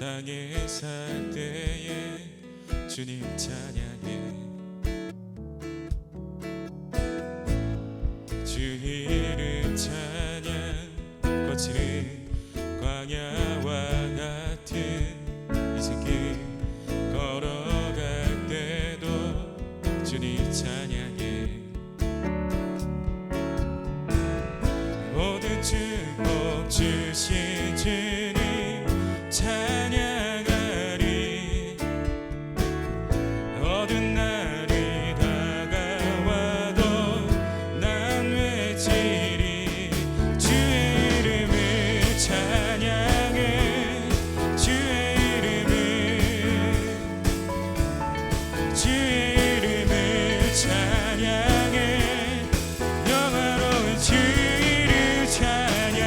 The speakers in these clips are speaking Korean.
땅에 살 때에 주님 찬양해. 주 이름 찬양 거칠은 광야와 같은 이 생길 걸어갈 때도 주님 찬양해. 모든 축복 주신 주님 찬양하리. 어두운 날이 다가와도 난 외치리. 주의 이름을 찬양해. 주의 이름을 찬양해. 영화로운 주 이름 찬양.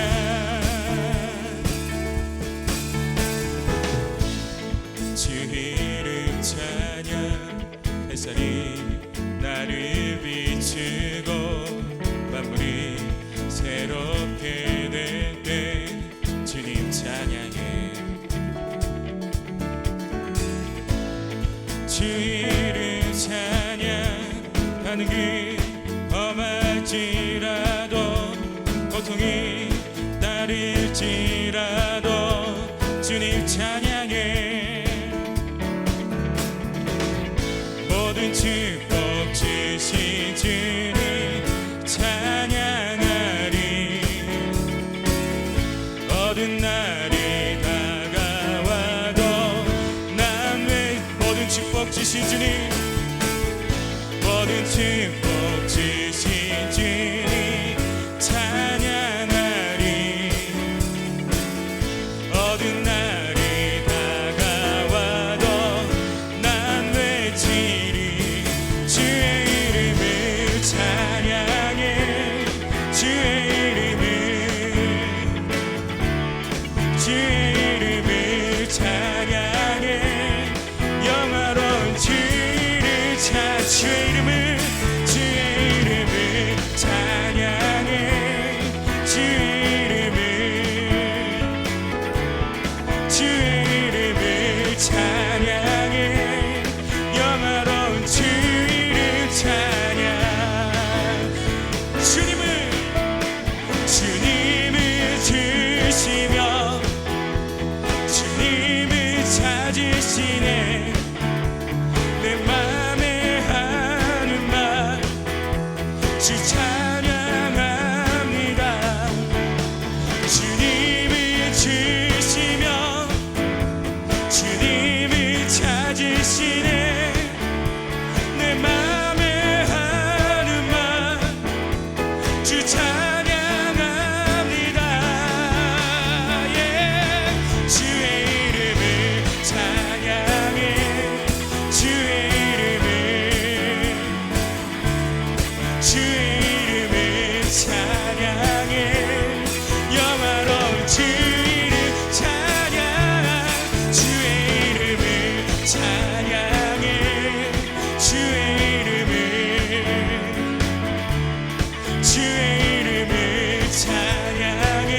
주 이름 찬양. 햇살이 나를 비추고 만물이 새롭게 될 때 주님 찬양해. 주 이름 찬양. 하는 길 험할지라도 고통이 따를지라도 주님 찬양해. 모든 축복 주신 주님 찬양하리. 어두운 날이 다가와도 난 왜 모든 축복 주신 주님, 모든 축복 주신 주님 찬양하리. 어두운 날이 다가와도 난 외치리. 주의 이름을 찬양해. 주의 이름을 찬양해. 영화로운 주 이름 주의 이름을 찬양해. 주의 이름을 찬양해. 영화로운 주 이름 찬양. 주님을 주시며 주님을 찾으시네. 내 맘에 하는 말 주 찬양합니다. 주님을 주시며 주님을 찾으시네. 내 맘에 하는 말 주 찬양합니다. 주의 이름을 찬양해. 주의 이름을 찬양해. 영화로운 주 이름 찬양. 주의 이름을 찬양해. 주의 이름을 찬양해.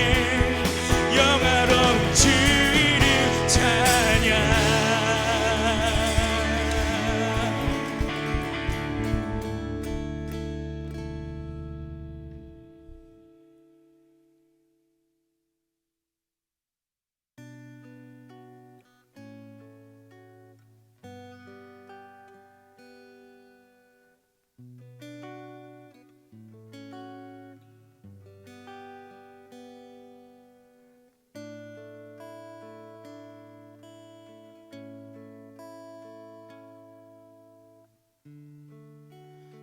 영화로운 주 이름 찬양.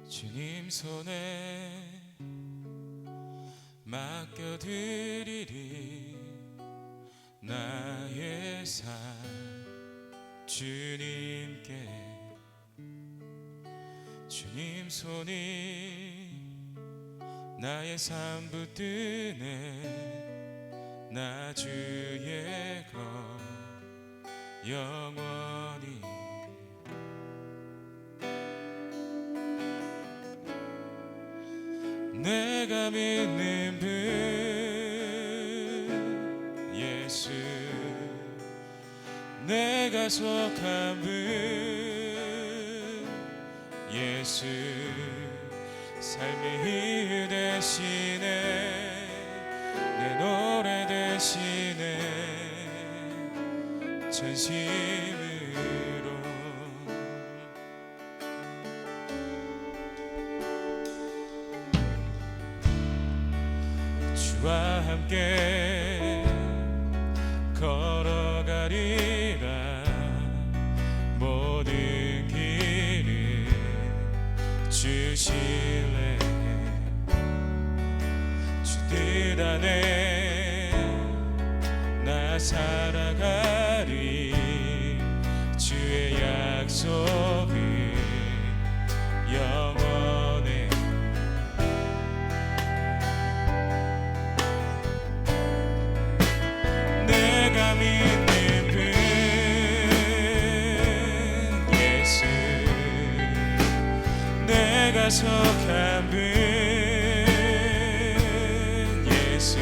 주님 손에 맡겨드리리. 나의 삶 주님께. 주님 손이 나의 삶 붙드네. 나 주의 것 영원히. 내가 믿는 분 예수 내가 속한 분 예수 삶의 이유 대신에 내 노래 대신에 전심으로 주와 함께 걸어가리라 모든 길을 주실래 주 뜻 안에 나 살아가리 주의 약속은 영원해 내가 믿는 분 예수 내가 속한 분 예수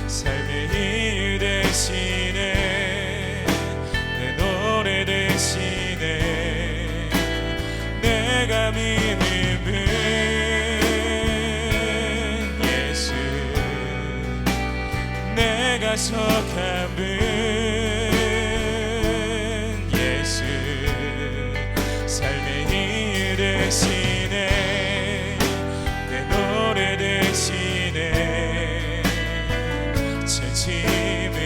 삶의 이유 대신에 내 노래 대신에 내가 믿는 분 예수 내가 속한 분 예수 삶의 이유 대신에 내 노래 대신에 진심으로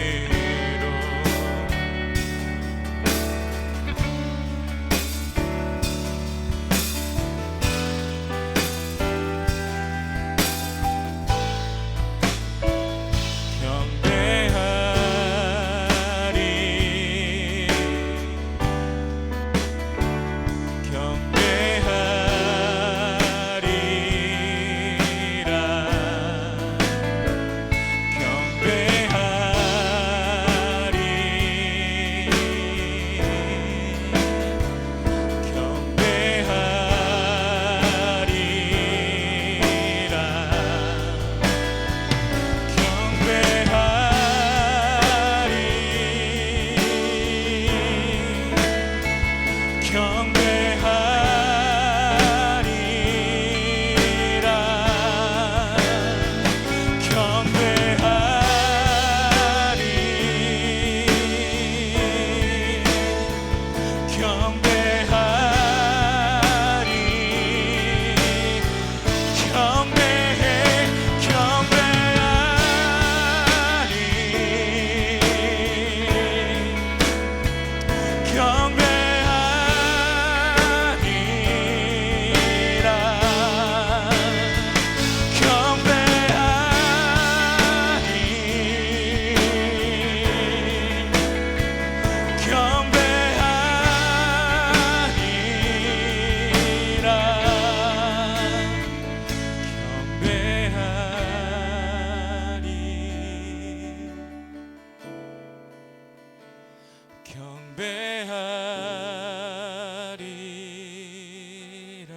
경배하리라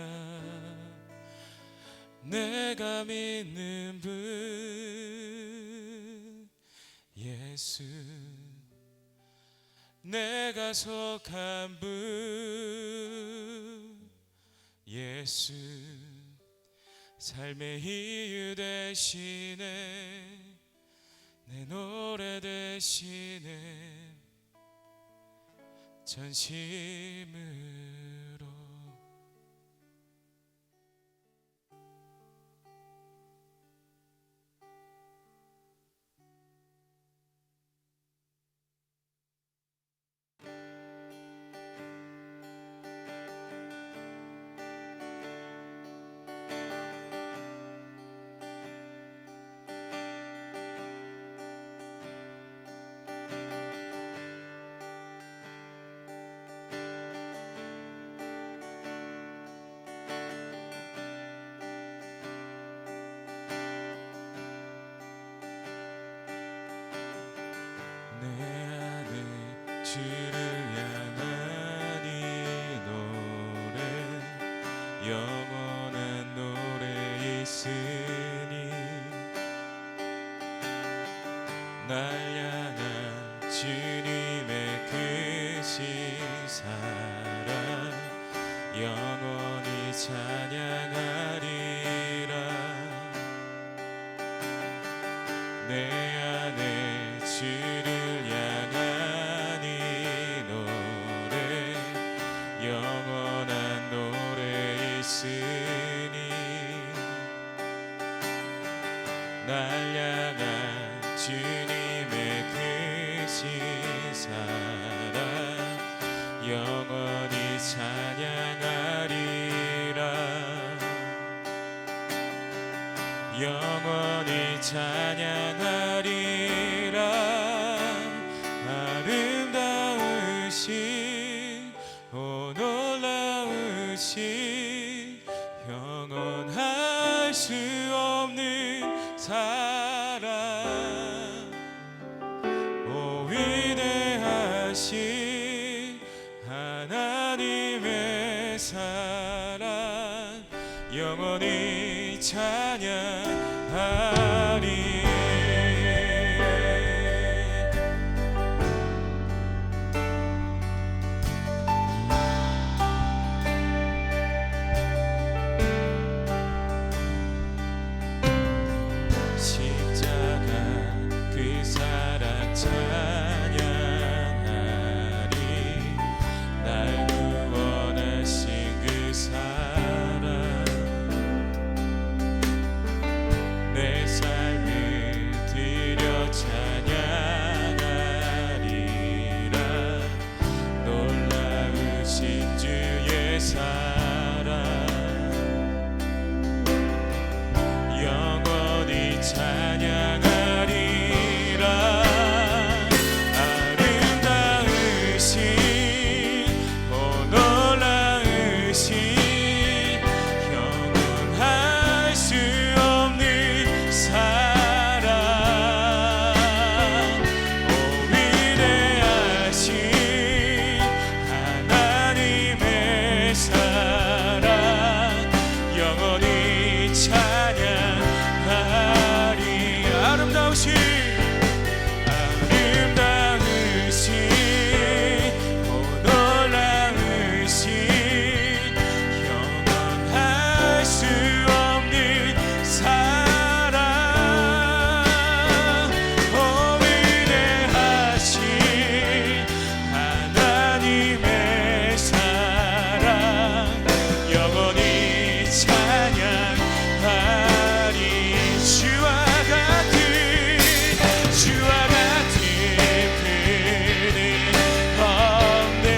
내가 믿는 분 예수 내가 속한 분 예수 삶의 이유 대신에 내 노래 대신에 전심으로 주를 향한 이 노래 영원한 노래 있으니 날 향한 주님의 사랑 영원히 찬양하리라 영원히 찬양하리라 아름다우신 오 놀라우신 영원할 수 없는 사랑 오 위대하신 하나님의 사랑 영원히 찬양하리 십자가 그 사랑 찬양하리 날 구원하신 그 사랑 내 삶을 드려 찬양하리라 놀라우신 주의 사랑 영원히 찬양하리라 아름다우신 오 놀라우신 영원할 수 없는 사랑 오 위대하신 하나님의 사랑 영원히 찬양하리 아름다우신 오 놀라우신 영원할 수 없는 사랑 오 위대하신 하나님의 사랑 영원히 찬양하리 주와 같은 그는 없네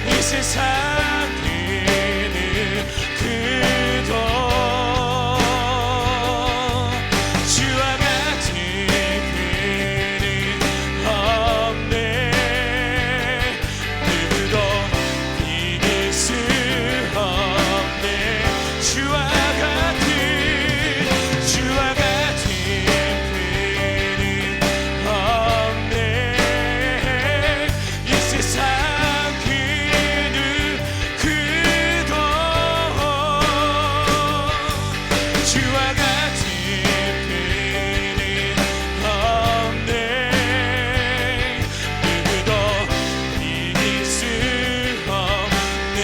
이 세상 그는 그도 주와 같은 그는 없네 누구도 이길 수 없네 주와 같은 그는 없네 이 세상 그는 그도 주와 같은 그는 없네 누구도 이길 수 없네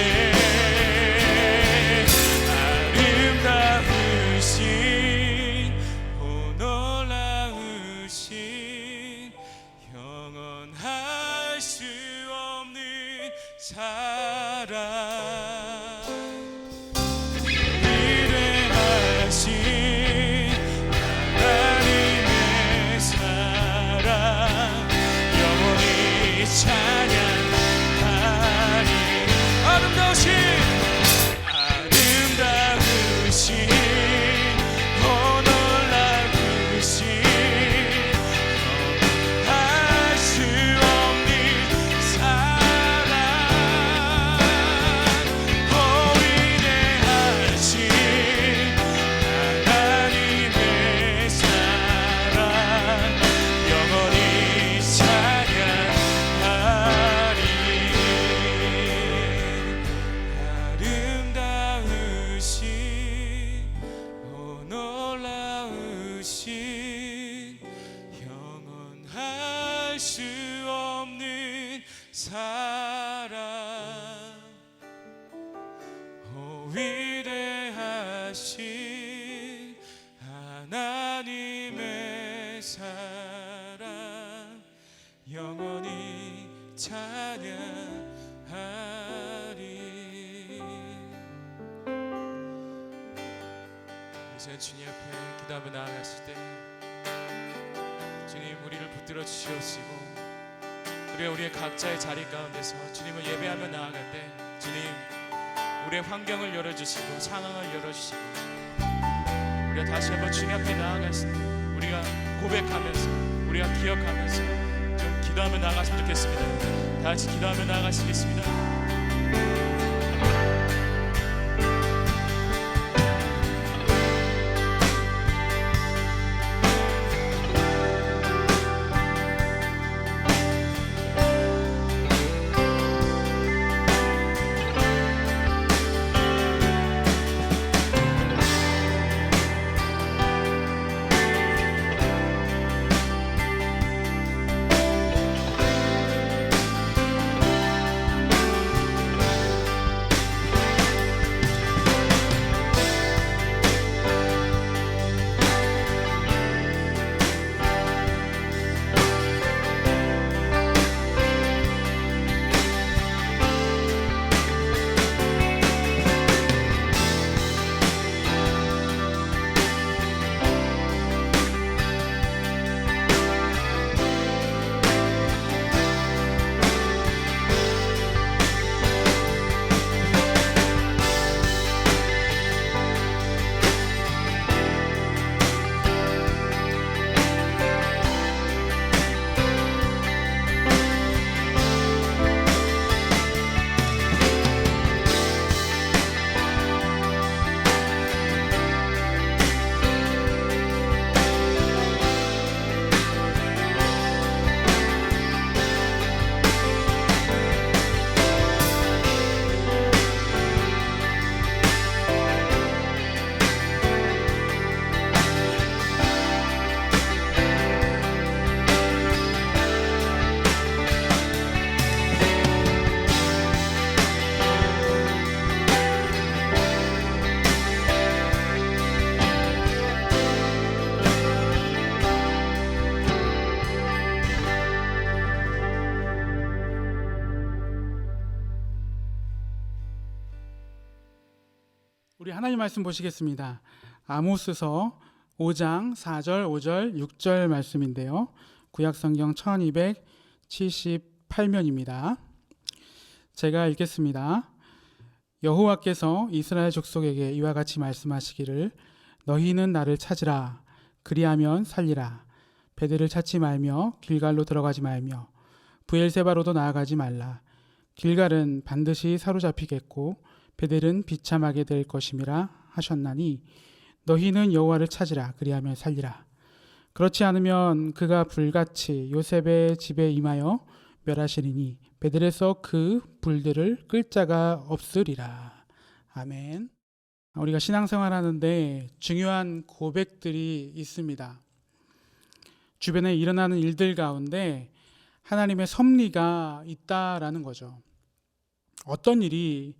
아름다우신 오 놀라우신 영원할 수 없는 사랑 위대하신 하나님의 사랑 영원히 찬양하리 아름다우신 오 놀라우신 할 수 없는 사랑 오 위대하신 하나님의 사랑 영원히 찬양하리 아름다우신 오 놀라우신 영원할 수 없는 사랑 오 위대하신 하나님의 사랑 영원히 찬양하리 이제 주님 앞에 기도하며 나아갔을 때 주님 우리를 붙들어 주시옵시고 우리가 우리의 각자의 자리 가운데서 주님을 예배하며 나아갈 때 주님 우리의 환경을 열어주시고 상황을 열어주시고 우리가 다시 한번 주님 앞에 나아가서 우리가 고백하면서 우리가 기억하면서 좀 기도하며 나아갔으면 좋겠습니다. 다 같이 기도하며 나아가시겠습니다. 우리 하나님 말씀 보시겠습니다. 아모스서 5장 4절, 5절, 6절 말씀인데요. 구약성경 1278면입니다. 제가 읽겠습니다. 여호와께서 이스라엘 족속에게 이와 같이 말씀하시기를 너희는 나를 찾으라 그리하면 살리라 베델을 찾지 말며 길갈로 들어가지 말며 브엘세바로도 나아가지 말라 길갈은 반드시 사로잡히겠고 베델은 비참하게 될 것임이라 하셨나니 너희는 여호와를 찾으라 그리하면 살리라 그렇지 않으면 그가 불같이 요셉의 집에 임하여 멸하시리니 베델에서 그 불들을 끌 자가 없으리라. 아멘. 우리가 신앙생활 하는데 중요한 고백들이 있습니다. 주변에 일어나는 일들 가운데 하나님의 섭리가 있다라는 거죠. 어떤 일이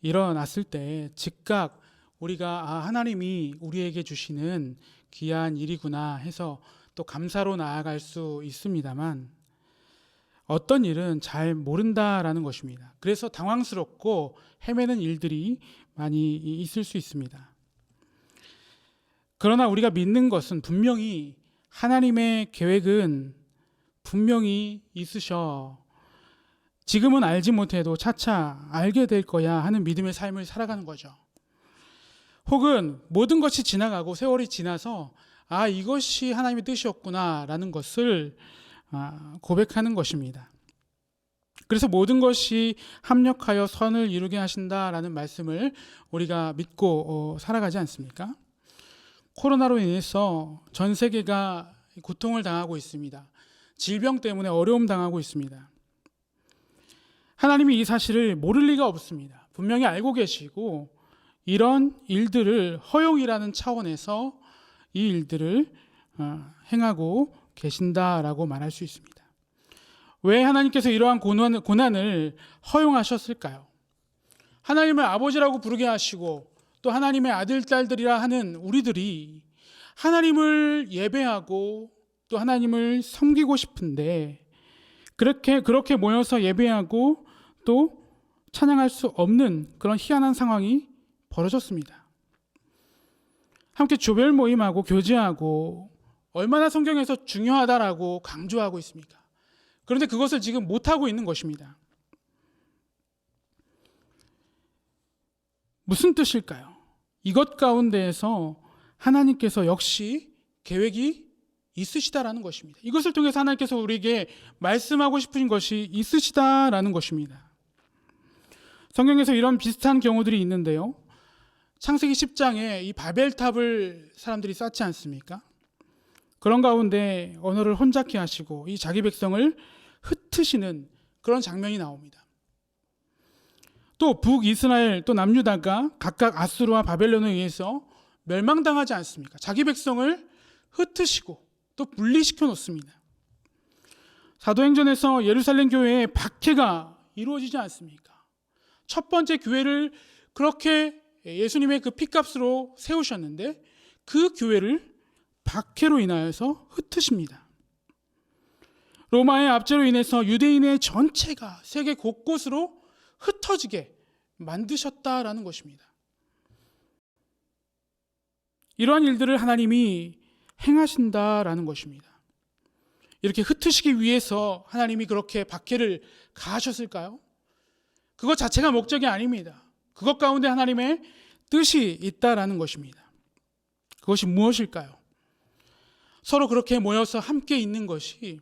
일어났을 때 즉각 우리가 하나님이 우리에게 주시는 귀한 일이구나 해서 또 감사로 나아갈 수 있습니다만 어떤 일은 잘 모른다라는 것입니다. 그래서 당황스럽고 헤매는 일들이 많이 있을 수 있습니다. 그러나 우리가 믿는 것은 분명히 하나님의 계획은 분명히 있으셔. 지금은 알지 못해도 차차 알게 될 거야 하는 믿음의 삶을 살아가는 거죠. 혹은 모든 것이 지나가고 세월이 지나서 이것이 하나님의 뜻이었구나 라는 것을 고백하는 것입니다. 그래서 모든 것이 합력하여 선을 이루게 하신다라는 말씀을 우리가 믿고 살아가지 않습니까? 코로나로 인해서 전 세계가 고통을 당하고 있습니다. 질병 때문에 어려움 당하고 있습니다. 하나님이 이 사실을 모를 리가 없습니다. 분명히 알고 계시고 이런 일들을 허용이라는 차원에서 이 일들을 행하고 계신다라고 말할 수 있습니다. 왜 하나님께서 이러한 고난을 허용하셨을까요? 하나님을 아버지라고 부르게 하시고 또 하나님의 아들, 딸들이라 하는 우리들이 하나님을 예배하고 또 하나님을 섬기고 싶은데 그렇게 모여서 예배하고 또 찬양할 수 없는 그런 희한한 상황이 벌어졌습니다. 함께 조별 모임하고 교제하고 얼마나 성경에서 중요하다라고 강조하고 있습니까? 그런데 그것을 지금 못하고 있는 것입니다. 무슨 뜻일까요? 이것 가운데에서 하나님께서 역시 계획이 있으시다라는 것입니다. 이것을 통해서 하나님께서 우리에게 말씀하고 싶으신 것이 있으시다라는 것입니다. 성경에서 이런 비슷한 경우들이 있는데요. 창세기 10장에 이 바벨탑을 사람들이 쌓지 않습니까? 그런 가운데 언어를 혼잡케 하시고 이 자기 백성을 흩으시는 그런 장면이 나옵니다. 또 북이스라엘 또 남유다가 각각 아수르와 바벨론에 의해서 멸망당하지 않습니까? 자기 백성을 흩으시고 또 분리시켜 놓습니다. 사도행전에서 예루살렘 교회에 박해가 이루어지지 않습니까? 첫 번째 교회를 그렇게 예수님의 그 피값으로 세우셨는데 그 교회를 박해로 인하여서 흩으십니다. 로마의 압제로 인해서 유대인의 전체가 세계 곳곳으로 흩어지게 만드셨다라는 것입니다. 이러한 일들을 하나님이 행하신다라는 것입니다. 이렇게 흩으시기 위해서 하나님이 그렇게 박해를 가하셨을까요? 그것 자체가 목적이 아닙니다. 그것 가운데 하나님의 뜻이 있다라는 것입니다. 그것이 무엇일까요? 서로 그렇게 모여서 함께 있는 것이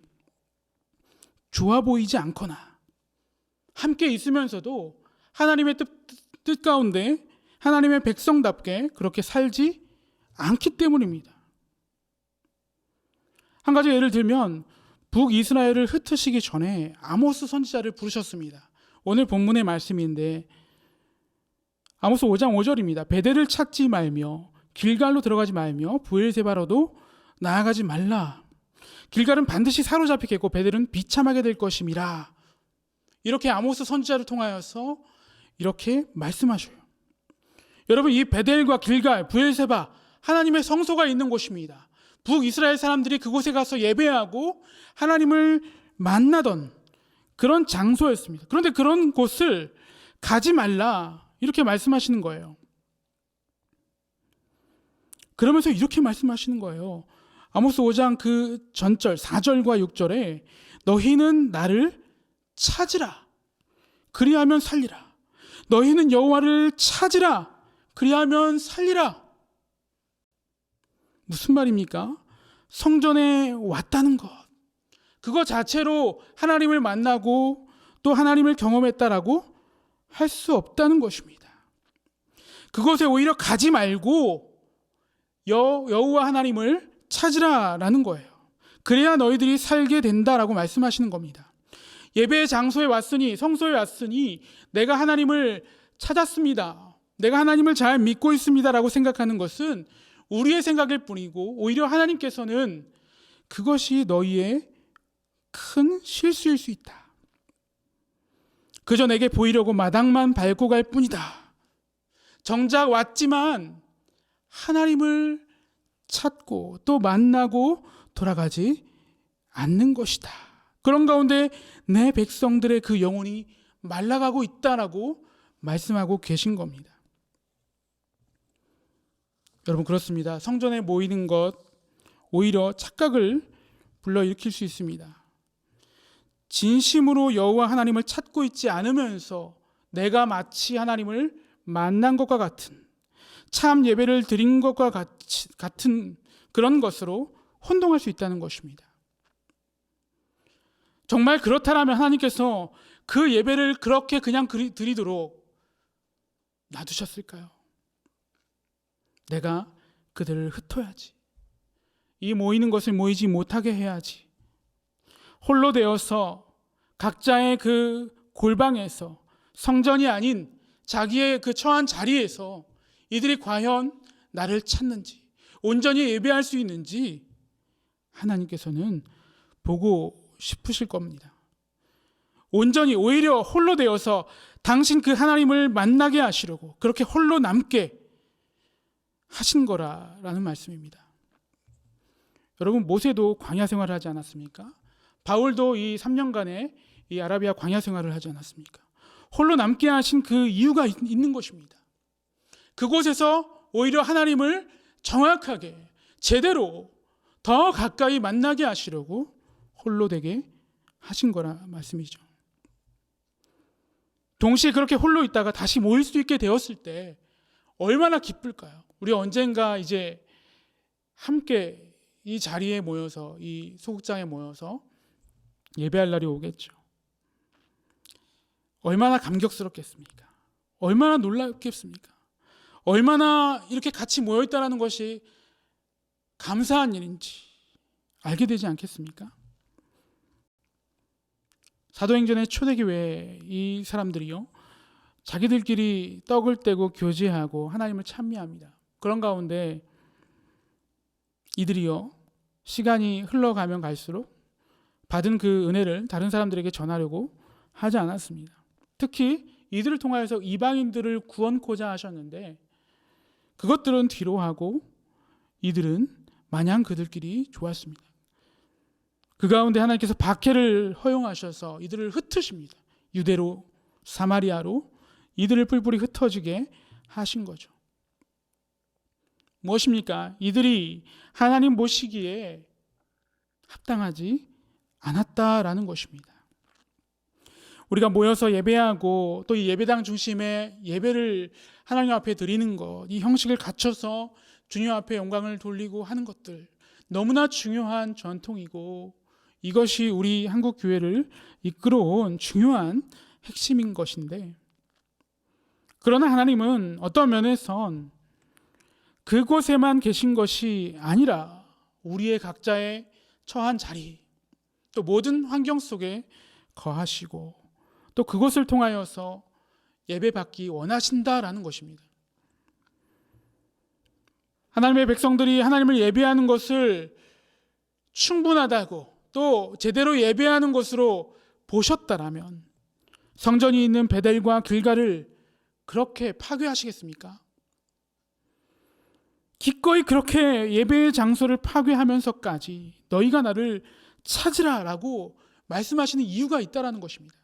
좋아 보이지 않거나 함께 있으면서도 하나님의 뜻 가운데 하나님의 백성답게 그렇게 살지 않기 때문입니다. 한 가지 예를 들면 북이스라엘을 흩으시기 전에 아모스 선지자를 부르셨습니다. 오늘 본문의 말씀인데 아모스 5장 5절입니다. 베델을 찾지 말며 길갈로 들어가지 말며 브엘세바로도 나아가지 말라. 길갈은 반드시 사로잡히겠고 베델은 비참하게 될 것임이라. 이렇게 아모스 선지자를 통하여서 이렇게 말씀하셔요. 여러분, 이 베델과 길갈, 브엘세바 하나님의 성소가 있는 곳입니다. 북이스라엘 사람들이 그곳에 가서 예배하고 하나님을 만나던 그런 장소였습니다. 그런데 그런 곳을 가지 말라 이렇게 말씀하시는 거예요. 그러면서 이렇게 말씀하시는 거예요. 아모스 5장 그 전절 4절과 6절에 너희는 나를 찾으라 그리하면 살리라. 너희는 여호와를 찾으라 그리하면 살리라. 무슨 말입니까? 성전에 왔다는 것, 그거 자체로 하나님을 만나고 또 하나님을 경험했다라고 할 수 없다는 것입니다. 그곳에 오히려 가지 말고 여호와 하나님을 찾으라라는 거예요. 그래야 너희들이 살게 된다라고 말씀하시는 겁니다. 예배의 장소에 왔으니, 성소에 왔으니 내가 하나님을 찾았습니다, 내가 하나님을 잘 믿고 있습니다라고 생각하는 것은 우리의 생각일 뿐이고 오히려 하나님께서는 그것이 너희의 큰 실수일 수 있다. 그저 내게 보이려고 마당만 밟고 갈 뿐이다. 정작 왔지만 하나님을 찾고 또 만나고 돌아가지 않는 것이다. 그런 가운데 내 백성들의 그 영혼이 말라가고 있다라고 말씀하고 계신 겁니다. 여러분, 그렇습니다. 성전에 모이는 것 오히려 착각을 불러일으킬 수 있습니다. 진심으로 여호와 하나님을 찾고 있지 않으면서 내가 마치 하나님을 만난 것과 같은, 참 예배를 드린 것과 같은 그런 것으로 혼동할 수 있다는 것입니다. 정말 그렇다면 하나님께서 그 예배를 그렇게 그냥 드리도록 놔두셨을까요? 내가 그들을 흩어야지. 이 모이는 것을 모이지 못하게 해야지. 홀로 되어서 각자의 그 골방에서, 성전이 아닌 자기의 그 처한 자리에서 이들이 과연 나를 찾는지, 온전히 예배할 수 있는지 하나님께서는 보고 싶으실 겁니다. 온전히 오히려 홀로 되어서 당신 그 하나님을 만나게 하시려고 그렇게 홀로 남게 하신 거라는 말씀입니다. 여러분, 모세도 광야 생활을 하지 않았습니까? 바울도 이 3년간의 이 아라비아 광야 생활을 하지 않았습니까? 홀로 남게 하신 그 이유가 있는 것입니다. 그곳에서 오히려 하나님을 정확하게 제대로 더 가까이 만나게 하시려고 홀로 되게 하신 거라 말씀이죠. 동시에 그렇게 홀로 있다가 다시 모일 수 있게 되었을 때 얼마나 기쁠까요? 우리 언젠가 이제 함께 이 자리에 모여서, 이 소극장에 모여서 예배할 날이 오겠죠. 얼마나 감격스럽겠습니까? 얼마나 놀랍겠습니까? 얼마나 이렇게 같이 모여있다는 것이 감사한 일인지 알게 되지 않겠습니까? 사도행전의 초대교회 이 사람들이요, 자기들끼리 떡을 떼고 교제하고 하나님을 찬미합니다. 그런 가운데 이들이요, 시간이 흘러가면 갈수록 받은 그 은혜를 다른 사람들에게 전하려고 하지 않았습니다. 특히 이들을 통하여서 이방인들을 구원코자 하셨는데 그것들은 뒤로 하고 이들은 마냥 그들끼리 좋았습니다. 그 가운데 하나님께서 박해를 허용하셔서 이들을 흩으십니다. 유대로 사마리아로 이들을 뿔뿔이 흩어지게 하신 거죠. 무엇입니까? 이들이 하나님 모시기에 합당하지 않았다라는 것입니다. 우리가 모여서 예배하고 또 이 예배당 중심의 예배를 하나님 앞에 드리는 것, 이 형식을 갖춰서 주님 앞에 영광을 돌리고 하는 것들 너무나 중요한 전통이고 이것이 우리 한국 교회를 이끌어온 중요한 핵심인 것인데, 그러나 하나님은 어떤 면에선 그곳에만 계신 것이 아니라 우리의 각자의 처한 자리, 또 모든 환경 속에 거하시고 또 그것을 통하여서 예배받기 원하신다라는 것입니다. 하나님의 백성들이 하나님을 예배하는 것을 충분하다고 또 제대로 예배하는 것으로 보셨다라면 성전이 있는 베델과 길갈을 그렇게 파괴하시겠습니까? 기꺼이 그렇게 예배의 장소를 파괴하면서까지 너희가 나를 찾으라라고 말씀하시는 이유가 있다라는 것입니다.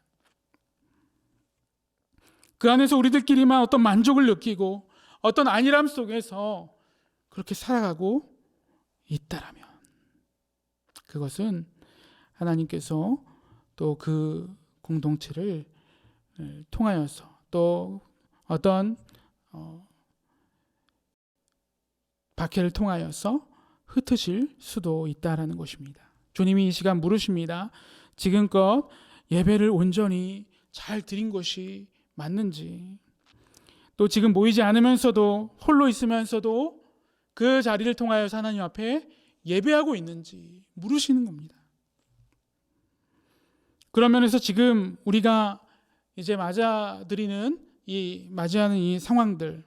그 안에서 우리들끼리만 어떤 만족을 느끼고 어떤 안일함 속에서 그렇게 살아가고 있다라면 그것은 하나님께서 또 그 공동체를 통하여서 또 어떤 박해를 통하여서 흩으실 수도 있다라는 것입니다. 주님이 이 시간 물으십니다. 지금껏 예배를 온전히 잘 드린 것이 맞는지, 또 지금 모이지 않으면서도 홀로 있으면서도 그 자리를 통하여서 하나님 앞에 예배하고 있는지 물으시는 겁니다. 그런 면에서 지금 우리가 이제 맞이하는 이 상황들,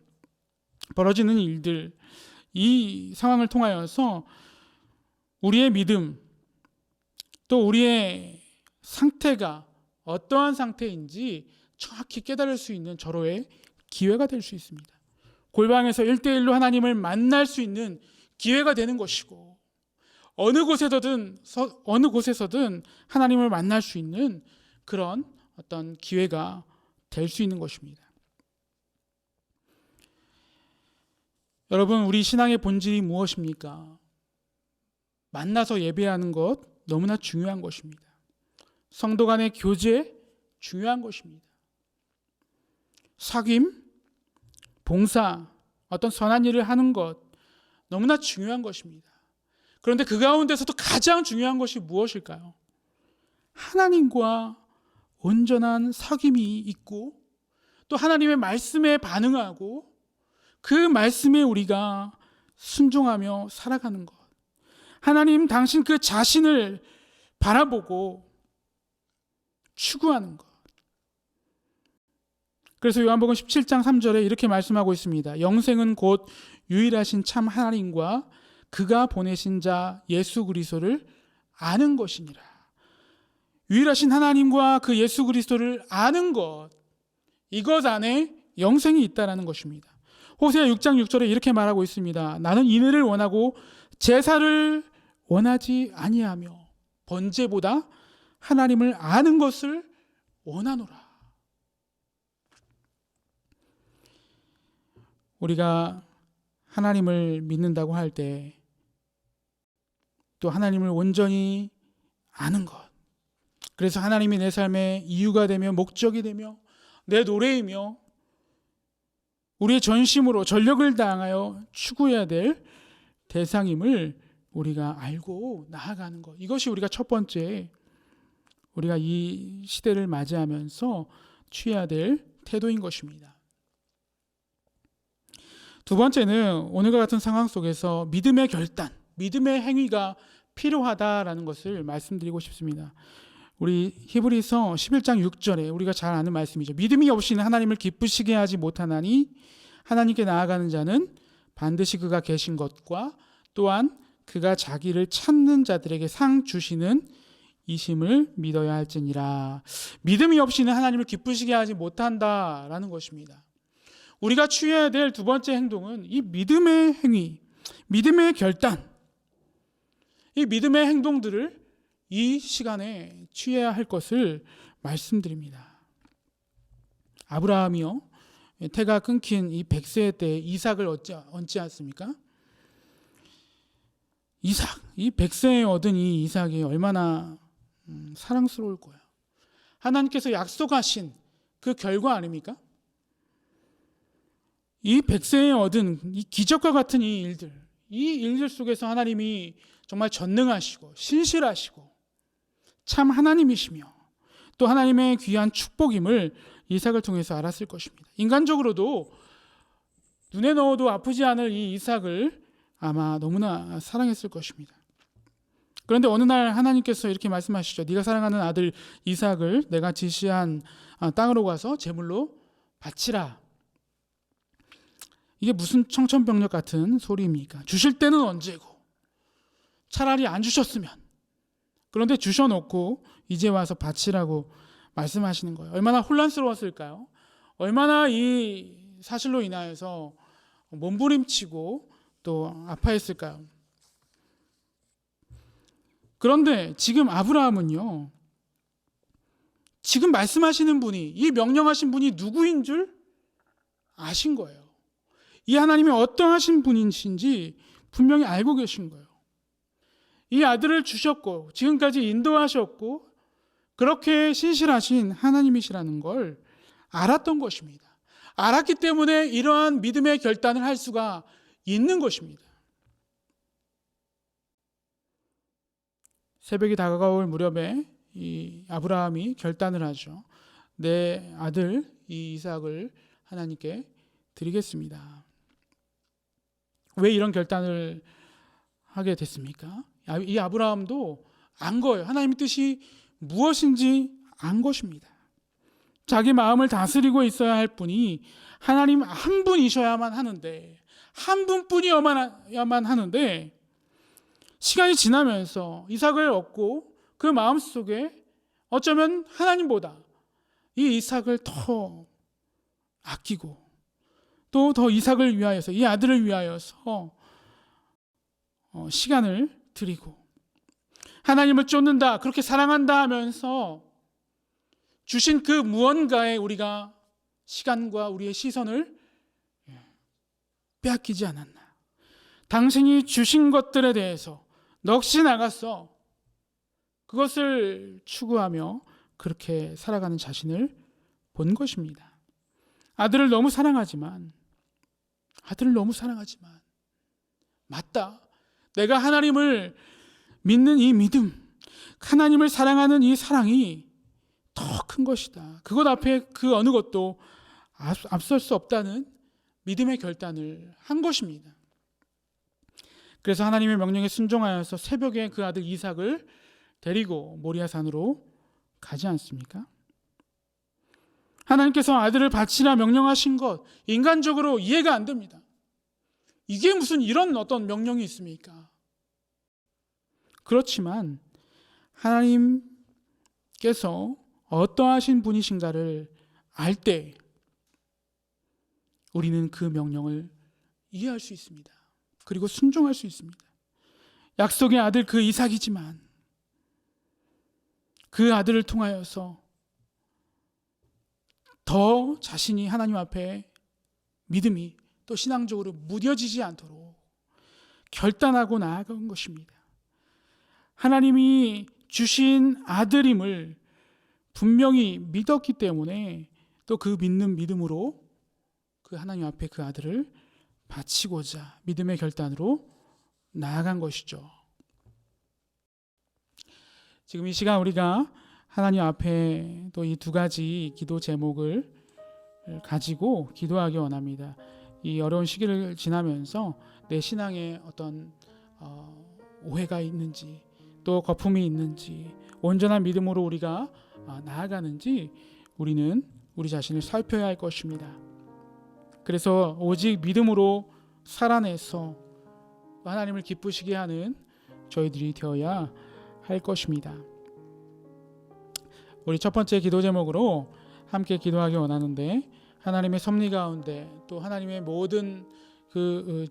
벌어지는 일들, 이 상황을 통하여서 우리의 믿음, 또 우리의 상태가 어떠한 상태인지 정확히 깨달을 수 있는 절호의 기회가 될 수 있습니다. 골방에서 1대1로 하나님을 만날 수 있는 기회가 되는 것이고, 어느 곳에서든 하나님을 만날 수 있는 그런 어떤 기회가 될 수 있는 것입니다. 여러분, 우리 신앙의 본질이 무엇입니까? 만나서 예배하는 것 너무나 중요한 것입니다. 성도 간의 교제 중요한 것입니다. 사귐, 봉사, 어떤 선한 일을 하는 것 너무나 중요한 것입니다. 그런데 그 가운데서도 가장 중요한 것이 무엇일까요? 하나님과 온전한 사귐이 있고 또 하나님의 말씀에 반응하고 그 말씀에 우리가 순종하며 살아가는 것. 하나님 당신 그 자신을 바라보고 추구하는 것. 그래서 요한복음 17장 3절에 이렇게 말씀하고 있습니다. 영생은 곧 유일하신 참 하나님과 그가 보내신 자 예수 그리스도를 아는 것이니라. 유일하신 하나님과 그 예수 그리스도를 아는 것, 이것 안에 영생이 있다는 것입니다. 호세아 6장 6절에 이렇게 말하고 있습니다. 나는 인애를 원하고 제사를 원하지 아니하며 번제보다 하나님을 아는 것을 원하노라. 우리가 하나님을 믿는다고 할 때 또 하나님을 온전히 아는 것. 그래서 하나님이 내 삶의 이유가 되며 목적이 되며 내 노래이며 우리의 전심으로 전력을 다하여 추구해야 될 대상임을 우리가 알고 나아가는 것. 이것이 우리가 첫 번째, 우리가 이 시대를 맞이하면서 취해야 될 태도인 것입니다. 두 번째는 오늘과 같은 상황 속에서 믿음의 결단, 믿음의 행위가 필요하다라는 것을 말씀드리고 싶습니다. 우리 히브리서 11장 6절에 우리가 잘 아는 말씀이죠. 믿음이 없이는 하나님을 기쁘시게 하지 못하나니 하나님께 나아가는 자는 반드시 그가 계신 것과 또한 그가 자기를 찾는 자들에게 상 주시는 이심을 믿어야 할지니라. 믿음이 없이는 하나님을 기쁘시게 하지 못한다라는 것입니다. 우리가 취해야 될 두 번째 행동은 이 믿음의 행위, 믿음의 결단, 이 믿음의 행동들을 이 시간에 취해야 할 것을 말씀드립니다. 아브라함이요, 태가 끊긴 이 100세 때 이삭을 얻지 않습니까? 이삭, 이 100세에 얻은 이 이삭이 얼마나 사랑스러울 거야. 하나님께서 약속하신 그 결과 아닙니까? 이 100세에 얻은 이 기적과 같은 이 일들 속에서 하나님이 정말 전능하시고 신실하시고 참 하나님이시며 또 하나님의 귀한 축복임을 이삭을 통해서 알았을 것입니다. 인간적으로도 눈에 넣어도 아프지 않을 이 이삭을 아마 너무나 사랑했을 것입니다. 그런데 어느 날 하나님께서 이렇게 말씀하시죠. 네가 사랑하는 아들 이삭을 내가 지시한 땅으로 가서 제물로 바치라. 이게 무슨 청천벽력 같은 소리입니까? 주실 때는 언제고 차라리 안 주셨으면. 그런데 주셔놓고 이제 와서 바치라고 말씀하시는 거예요. 얼마나 혼란스러웠을까요? 얼마나 이 사실로 인하여서 몸부림치고 또 아파했을까요? 그런데 지금 아브라함은요, 지금 말씀하시는 분이, 이 명령하신 분이 누구인 줄 아신 거예요. 이 하나님이 어떠하신 분이신지 분명히 알고 계신 거예요. 이 아들을 주셨고 지금까지 인도하셨고 그렇게 신실하신 하나님이시라는 걸 알았던 것입니다. 알았기 때문에 이러한 믿음의 결단을 할 수가 있는 것입니다. 새벽이 다가올 무렵에 이 아브라함이 결단을 하죠. 내 아들 이 이삭을 하나님께 드리겠습니다. 왜 이런 결단을 하게 됐습니까? 이 아브라함도 안 거예요. 하나님의 뜻이 무엇인지 안 것입니다. 자기 마음을 다스리고 있어야 할 분이 하나님 한 분이셔야만 하는데, 한 분뿐이어야만 하는데, 시간이 지나면서 이삭을 얻고 그 마음속에 어쩌면 하나님보다 이 이삭을 더 아끼고 또 더 이삭을 위하여서, 이 아들을 위하여서 시간을 드리고 하나님을 쫓는다, 그렇게 사랑한다 하면서 주신 그 무언가에 우리가 시간과 우리의 시선을 빼앗기지 않았나. 당신이 주신 것들에 대해서 넋이 나가서 그것을 추구하며 그렇게 살아가는 자신을 본 것입니다. 아들을 너무 사랑하지만 맞다, 내가 하나님을 믿는 이 믿음, 하나님을 사랑하는 이 사랑이 더 큰 것이다. 그것 앞에 그 어느 것도 앞설 수 없다는 믿음의 결단을 한 것입니다. 그래서 하나님의 명령에 순종하여서 새벽에 그 아들 이삭을 데리고 모리아산으로 가지 않습니까? 하나님께서 아들을 바치라 명령하신 것, 인간적으로 이해가 안 됩니다. 이게 무슨 이런 어떤 명령이 있습니까? 그렇지만 하나님께서 어떠하신 분이신가를 알 때 우리는 그 명령을 이해할 수 있습니다. 그리고 순종할 수 있습니다. 약속의 아들 그 이삭이지만 그 아들을 통하여서 더 자신이 하나님 앞에 믿음이 또 신앙적으로 무뎌지지 않도록 결단하고 나아간 것입니다. 하나님이 주신 아들임을 분명히 믿었기 때문에 또 그 믿는 믿음으로 그 하나님 앞에 그 아들을 바치고자 믿음의 결단으로 나아간 것이죠. 지금 이 시간 우리가 하나님 앞에 또 이 두 가지 기도 제목을 가지고 기도하기 원합니다. 이 어려운 시기를 지나면서 내 신앙에 어떤 오해가 있는지 또 거품이 있는지 온전한 믿음으로 우리가 나아가는지 우리는 우리 자신을 살펴야 할 것입니다. 그래서 오직 믿음으로 살아내서 하나님을 기쁘시게 하는 저희들이 되어야 할 것입니다. 우리 첫 번째 기도 제목으로 함께 기도하기 원하는데, 하나님의 섭리 가운데 또 하나님의 모든 그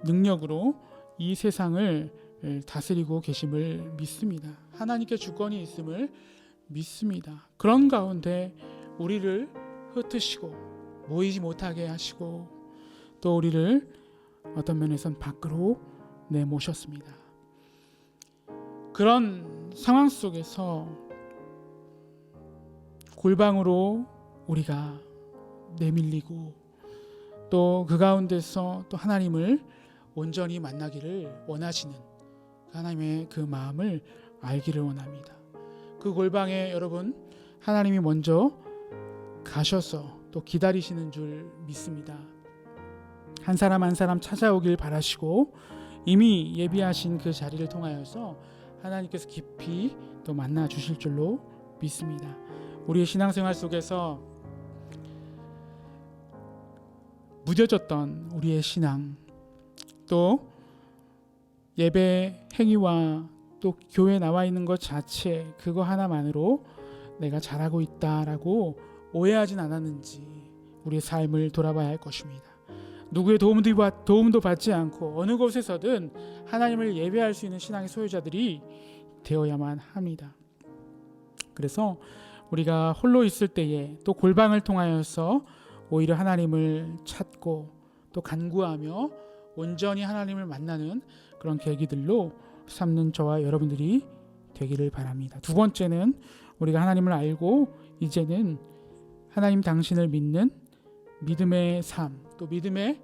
능력으로 이 세상을 다스리고 계심을 믿습니다. 하나님께 주권이 있음을 믿습니다. 그런 가운데 우리를 흩으시고 모이지 못하게 하시고 또 우리를 어떤 면에선 밖으로 내모셨습니다. 그런 상황 속에서 골방으로 우리가 내밀리고 또 그 가운데서 또 하나님을 온전히 만나기를 원하시는 하나님의 그 마음을 알기를 원합니다. 그 골방에 여러분 하나님이 먼저 가셔서 또 기다리시는 줄 믿습니다. 한 사람 한 사람 찾아오길 바라시고 이미 예비하신 그 자리를 통하여서 하나님께서 깊이 또 만나 주실 줄로 믿습니다. 우리의 신앙생활 속에서 무뎌졌던 우리의 신앙, 또 예배 행위와 또 교회에 나와 있는 것 자체, 그거 하나만으로 내가 잘하고 있다라고 오해하진 않았는지 우리의 삶을 돌아봐야 할 것입니다. 누구의 도움도 받지 않고 어느 곳에서든 하나님을 예배할 수 있는 신앙의 소유자들이 되어야만 합니다. 그래서 우리가 홀로 있을 때에 또 골방을 통하여서 오히려 하나님을 찾고 또 간구하며 온전히 하나님을 만나는 그런 계기들로 삼는 저와 여러분들이 되기를 바랍니다. 두 번째는 우리가 하나님을 알고 이제는 하나님 당신을 믿는 믿음의 삶, 또 믿음의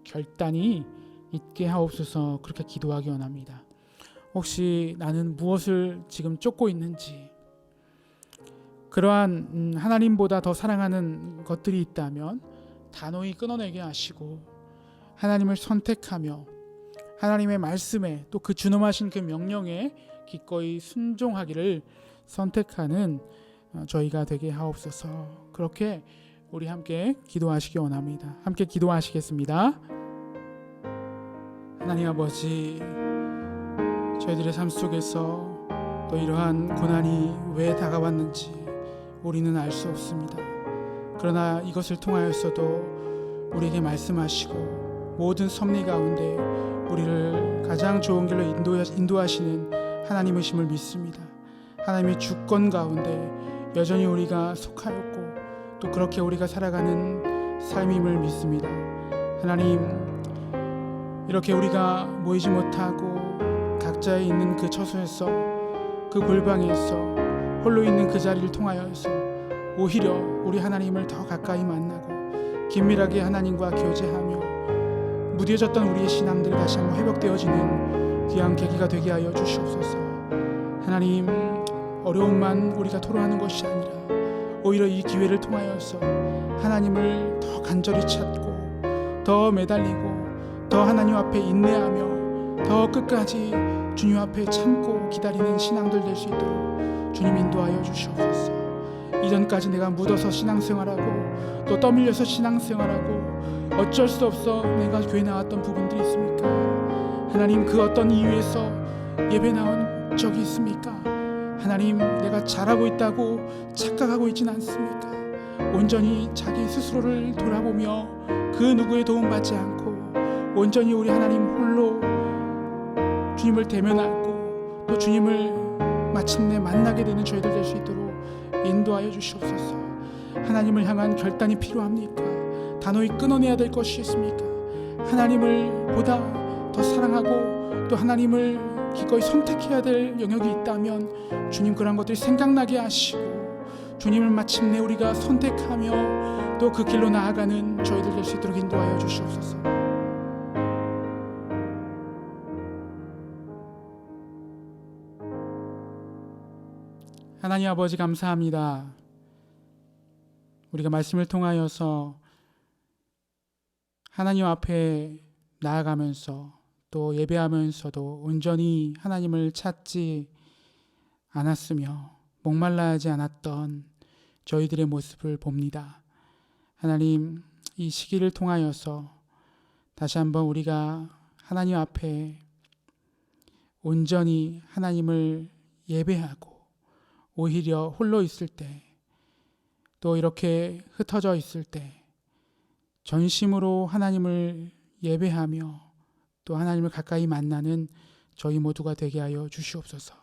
결단이 있게 하옵소서, 그렇게 기도하기 원합니다. 혹시 나는 무엇을 지금 쫓고 있는지, 그러한 하나님보다 더 사랑하는 것들이 있다면 단호히 끊어내게 하시고 하나님을 선택하며 하나님의 말씀에 또 그 준엄하신 그 명령에 기꺼이 순종하기를 선택하는 저희가 되게 하옵소서. 그렇게 우리 함께 기도하시기 원합니다. 함께 기도하시겠습니다. 하나님 아버지, 저희들의 삶 속에서 또 이러한 고난이 왜 다가왔는지 우리는 알 수 없습니다. 그러나 이것을 통하여서도 우리에게 말씀하시고 모든 섭리 가운데 우리를 가장 좋은 길로 인도하시는 하나님이심을 믿습니다. 하나님의 주권 가운데 여전히 우리가 속하였고 또 그렇게 우리가 살아가는 삶임을 믿습니다. 하나님, 이렇게 우리가 모이지 못하고 각자에 있는 그 처소에서 그 골방에서 홀로 있는 그 자리를 통하여서 오히려 우리 하나님을 더 가까이 만나고 긴밀하게 하나님과 교제하며 무뎌졌던 우리의 신앙들이 다시 한번 회복되어지는 귀한 계기가 되게 하여 주시옵소서. 하나님, 어려움만 우리가 토로하는 것이 아니라 오히려 이 기회를 통하여서 하나님을 더 간절히 찾고 더 매달리고 더 하나님 앞에 인내하며 더 끝까지 주님 앞에 참고 기다리는 신앙들 될 수 있도록 주님 인도하여 주시옵소서. 이전까지 내가 묻어서 신앙생활하고 또 떠밀려서 신앙생활하고 어쩔 수 없어 내가 교회 나왔던 부분들이 있습니까? 하나님, 그 어떤 이유에서 예배 나온 적이 있습니까? 하나님, 내가 잘하고 있다고 착각하고 있지는 않습니까? 온전히 자기 스스로를 돌아보며 그 누구의 도움받지 않고 온전히 우리 하나님 홀로 주님을 대면하고 또 주님을 마침내 만나게 되는 저희들 될 수 있도록 인도하여 주시옵소서. 하나님을 향한 결단이 필요합니까? 단호히 끊어내야 될 것이 있습니까? 하나님을 보다 더 사랑하고 또 하나님을 기꺼이 선택해야 될 영역이 있다면 주님 그런 것들이 생각나게 하시고 주님을 마침내 우리가 선택하며 또 그 길로 나아가는 저희들 될 수 있도록 인도하여 주시옵소서. 하나님 아버지 감사합니다. 우리가 말씀을 통하여서 하나님 앞에 나아가면서 또 예배하면서도 온전히 하나님을 찾지 않았으며 목말라 하지 않았던 저희들의 모습을 봅니다. 하나님, 이 시기를 통하여서 다시 한번 우리가 하나님 앞에 온전히 하나님을 예배하고 오히려 홀로 있을 때 또 이렇게 흩어져 있을 때 전심으로 하나님을 예배하며 또 하나님을 가까이 만나는 저희 모두가 되게 하여 주시옵소서.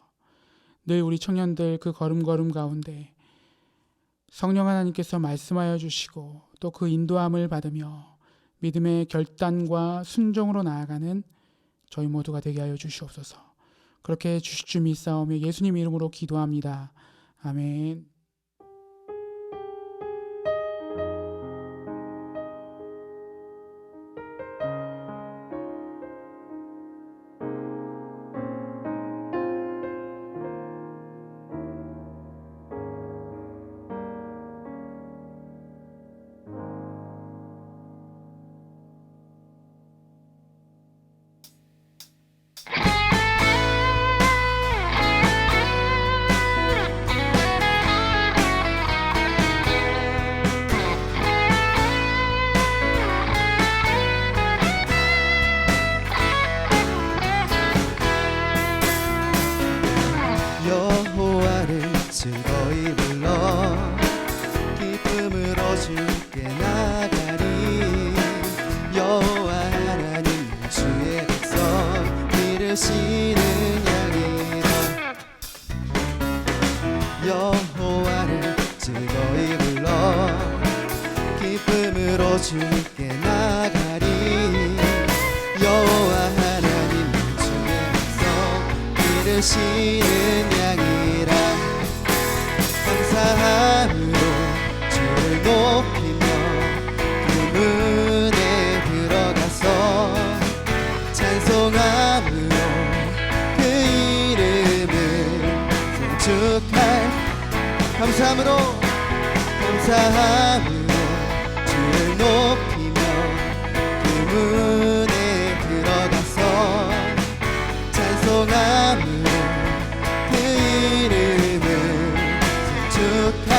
늘 우리 청년들 그 걸음걸음 가운데 성령 하나님께서 말씀하여 주시고 또 그 인도함을 받으며 믿음의 결단과 순종으로 나아가는 저희 모두가 되게 하여 주시옵소서. 그렇게 주실 줄 믿사오며 예수님 이름으로 기도합니다. 아멘. 즐거이 불러 기쁨으로 주께 나가리. 여호와 하나님 주의 백성 기르시는 양이라. 여호와를 즐거이 불러 기쁨으로 주께 나가리. 여호와 하나님 주의 백성 기르시는 양이라. 감사함으로 주를 높이며 그 문에 들어가서 찬송함으로 그 이름을 송축할. 감사함으로 주를 높이며 그 문에 들어가서 찬송함으로 그 이름을 축할